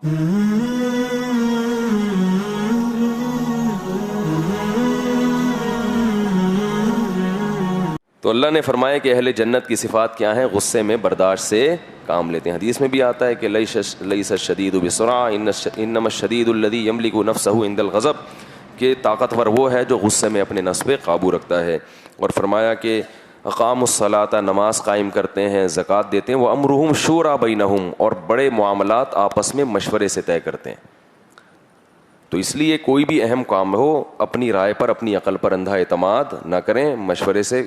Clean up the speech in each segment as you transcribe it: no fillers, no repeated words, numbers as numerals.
تو اللہ نے فرمایا کہ اہل جنت کی صفات کیا ہیں؟ غصے میں برداشت سے کام لیتے ہیں. حدیث میں بھی آتا ہے کہ لیس الشدید بسرعہ انما الشدید الذی یملک نفسہ عند الغضب، کہ طاقتور وہ ہے جو غصے میں اپنے نفس پہ قابو رکھتا ہے. اور فرمایا کہ اقاموا الصلاۃ، نماز قائم کرتے ہیں، زکوٰۃ دیتے ہیں، وامرهم شورى بینہم، اور بڑے معاملات آپس میں مشورے سے طے کرتے ہیں. تو اس لیے کوئی بھی اہم کام ہو اپنی رائے پر، اپنی عقل پر اندھا اعتماد نہ کریں، مشورے سے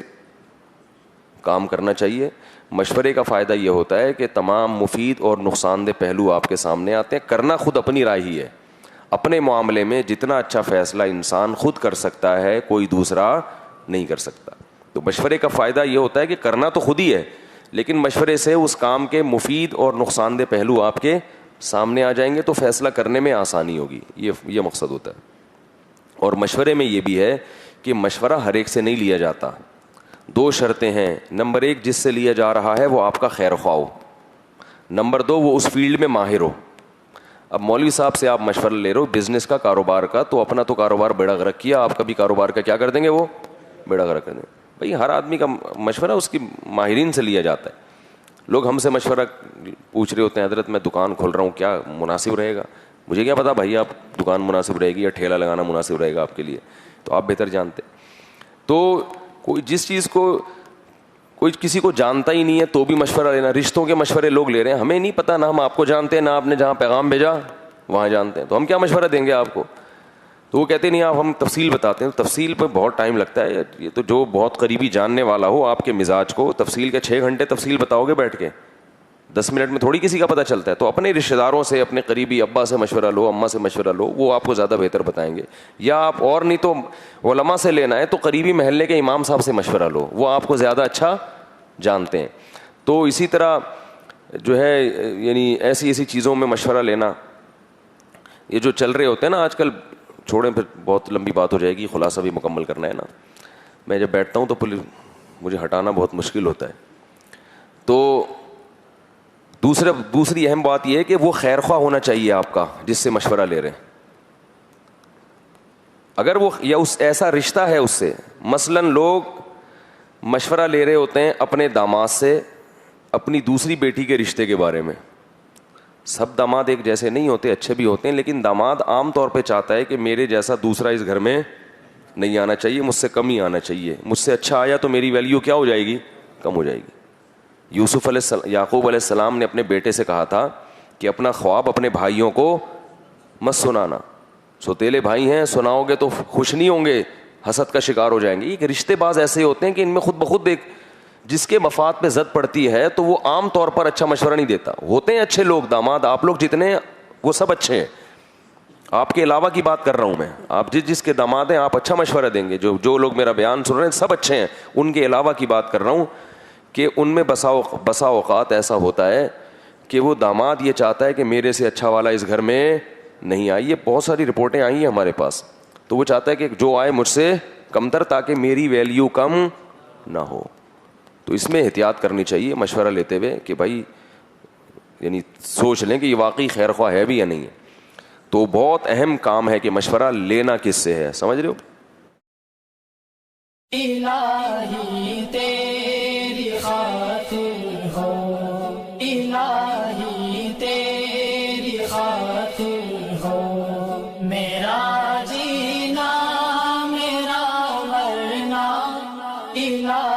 کام کرنا چاہیے. مشورے کا فائدہ یہ ہوتا ہے کہ تمام مفید اور نقصان دہ پہلو آپ کے سامنے آتے ہیں. کرنا خود اپنی رائے ہی ہے. اپنے معاملے میں جتنا اچھا فیصلہ انسان خود کر سکتا ہے کوئی دوسرا نہیں کر سکتا. تو مشورے کا فائدہ یہ ہوتا ہے کہ کرنا تو خود ہی ہے، لیکن مشورے سے اس کام کے مفید اور نقصان دہ پہلو آپ کے سامنے آ جائیں گے تو فیصلہ کرنے میں آسانی ہوگی. یہ مقصد ہوتا ہے. اور مشورے میں یہ بھی ہے کہ مشورہ ہر ایک سے نہیں لیا جاتا. 2 شرطیں ہیں. نمبر 1، جس سے لیا جا رہا ہے وہ آپ کا خیر خواہ ہو. نمبر 2، وہ اس فیلڈ میں ماہر ہو. اب مولوی صاحب سے آپ مشورہ لے رہے ہو بزنس کا، کاروبار کا، تو اپنا تو کاروبار بیڑا غرق کیا، آپ کا بھی کاروبار کا کیا کر دیں گے؟ وہ بیڑا غرق کر دیں گے. بھائی ہر آدمی کا مشورہ اس کی ماہرین سے لیا جاتا ہے. لوگ ہم سے مشورہ پوچھ رہے ہوتے ہیں، حضرت میں دکان کھول رہا ہوں، کیا مناسب رہے گا؟ مجھے کیا پتا بھائی آپ دکان مناسب رہے گی یا ٹھیلا لگانا مناسب رہے گا آپ کے لیے، تو آپ بہتر جانتے. تو کوئی جس چیز کو کوئی کسی کو جانتا ہی نہیں ہے تو بھی مشورہ لینا. رشتوں کے مشورے لوگ لے رہے ہیں، ہمیں نہیں پتا، نہ ہم آپ کو جانتے ہیں، نہ آپ نے جہاں پیغام بھیجا وہاں جانتے ہیں، تو ہم کیا مشورہ دیں گے آپ کو؟ تو وہ کہتے نہیں، آپ ہم تفصیل بتاتے ہیں. تفصیل پہ بہت ٹائم لگتا ہے. یہ تو جو بہت قریبی جاننے والا ہو آپ کے مزاج کو، تفصیل کے 6 گھنٹے تفصیل بتاؤ گے بیٹھ کے، 10 منٹ میں تھوڑی کسی کا پتہ چلتا ہے. تو اپنے رشتہ داروں سے، اپنے قریبی ابا سے مشورہ لو، اماں سے مشورہ لو، وہ آپ کو زیادہ بہتر بتائیں گے. یا آپ اور نہیں تو علماء سے لینا ہے تو قریبی محلے کے امام صاحب سے مشورہ لو، وہ آپ کو زیادہ اچھا جانتے ہیں. تو اسی طرح جو ہے یعنی ایسی چیزوں میں مشورہ لینا، یہ جو چل رہے ہوتے ہیں نا آج کل، چھوڑیں پھر بہت لمبی بات ہو جائے گی، خلاصہ بھی مکمل کرنا ہے نا. میں جب بیٹھتا ہوں تو مجھے ہٹانا بہت مشکل ہوتا ہے. تو دوسری اہم بات یہ ہے کہ وہ خیر خواہ ہونا چاہیے آپ کا جس سے مشورہ لے رہے ہیں. اگر وہ یا اس ایسا رشتہ ہے اس سے، مثلاً لوگ مشورہ لے رہے ہوتے ہیں اپنے داماد سے اپنی دوسری بیٹی کے رشتے کے بارے میں. سب داماد ایک جیسے نہیں ہوتے، اچھے بھی ہوتے ہیں، لیکن داماد عام طور پہ چاہتا ہے کہ میرے جیسا دوسرا اس گھر میں نہیں آنا چاہیے، مجھ سے کم ہی آنا چاہیے. مجھ سے اچھا آیا تو میری ویلیو کیا ہو جائے گی؟ کم ہو جائے گی. یعقوب علیہ السلام نے اپنے بیٹے سے کہا تھا کہ اپنا خواب اپنے بھائیوں کو مت سنانا، سوتیلے بھائی ہیں، سناؤ گے تو خوش نہیں ہوں گے، حسد کا شکار ہو جائیں گے. یہ رشتے باز ایسے ہوتے ہیں کہ ان میں خود بخود ایک جس کے مفاد پہ زد پڑتی ہے تو وہ عام طور پر اچھا مشورہ نہیں دیتا. ہوتے ہیں اچھے لوگ، داماد آپ لوگ جتنے وہ سب اچھے ہیں. آپ کے علاوہ کی بات کر رہا ہوں میں، آپ جس کے داماد ہیں آپ اچھا مشورہ دیں گے. جو لوگ میرا بیان سن رہے ہیں سب اچھے ہیں، ان کے علاوہ کی بات کر رہا ہوں کہ ان میں بسا اوقات ایسا ہوتا ہے کہ وہ داماد یہ چاہتا ہے کہ میرے سے اچھا والا اس گھر میں نہیں آئی. یہ بہت ساری رپورٹیں آئی ہیں ہمارے پاس. تو وہ چاہتا ہے کہ جو آئے مجھ سے کمتر، تاکہ میری ویلیو کم نہ ہو. تو اس میں احتیاط کرنی چاہیے مشورہ لیتے ہوئے کہ بھائی یعنی سوچ لیں کہ یہ واقعی خیر خواہ ہے بھی یا نہیں ہے. تو بہت اہم کام ہے کہ مشورہ لینا کس سے ہے، سمجھ رہے ہو؟ الہی تیری خاطر ہو، الہی تیری خاطر ہو، میرا جینا میرا مرنا الہی